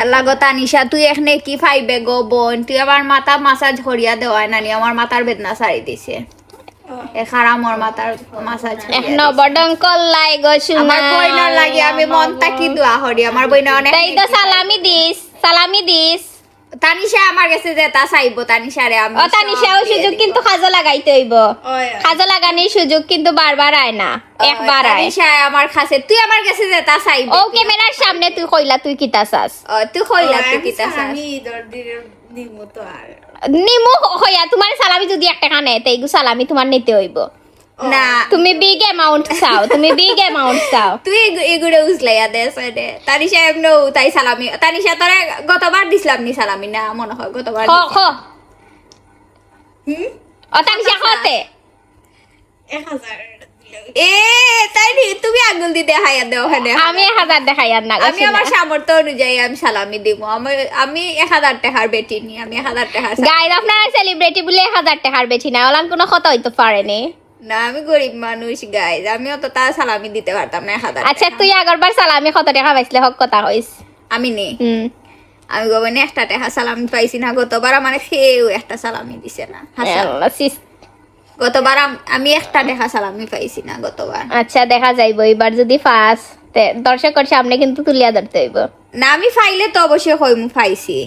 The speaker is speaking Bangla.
আল্লাহ গো তানিশা তুই এখানে কি পাইবে গো বোন, তুই আমার মাথা মাসাজ করিয়া দেওয়াই নানি, আমার মাথার বেদনা সারি দিছে। এখারা মোর মাথার মাসাজ এখন বডঙ্কল লাই গো শুনা আমার বইনার লাগে আমি মন তাকি দোয়া করি, আমার বইনা অনেক তাই তো সালামি দিস তানিশা আমার কাছে যে তা চাইবো তানিশারে আমি ও তানিশাও সুযোগ কিন্তু খাজো লাগাইতে হইব, খাজো লাগানোর সুযোগ কিন্তু বারবার আয় না, একবার আয়। তানিশা আমার কাছে তুই আমার কাছে যে তা চাইবো, ও ক্যামেরার সামনে তুই কইলা তুই কিতা চাস, তুই কইলা তুই কি তা চাস? নিমু হইয়া তোমার সালামি যদি একটা কানে তাই সালামি তোমার নিতে হইব না তুমি বিগ অ্যামাউন্ট চাও, তুই এগুলো উজলাইয়া দে সরে তানিশা এমনও তাই সালামি তানিশা তোরে গতবার দিছিলাম নি সালামি না মনে হয় গতবার খ খ ও তানিশা হতে এ তাই নি তুমি আঙ্গুল দিতে হাইয়া দেও ওখানে আমি 1000 দেখাই আর না আমি আমার সামর্থ্য অনুযায়ী আমি সালামি দিব, আমি 1000 টাকার বেটি নি, আমি 1000 টাকার গাইজ আপনারা সেলিব্রিটি বলে 1000 টাকার বেশি না ওলান কোনো কথা হইতে পারেনি না, আমি গরিব মানুষ গাইজ, আমি অত তা সালামি দিতে পারতাম না 1000 আচ্ছা তুই আগরবার সালামি কত টাকা পাইছিলে হক কথা হইস আমি নে আমি গোবনে একটা টাকা সালামি পাইছি না, গতবার আমার কেউ একটা সালামি দিছে না আল্লাহ সিস গতবার আমি একটা টাকা সালামি পাইছি না গতবার। আচ্ছা দেখা যাইবো এবার যদি ফাস দর্শকের সামনে কিন্তু তুলিয়া ধরতে হইব না আমি ফাইলে তো অবশ্যই কইমু পাইছি।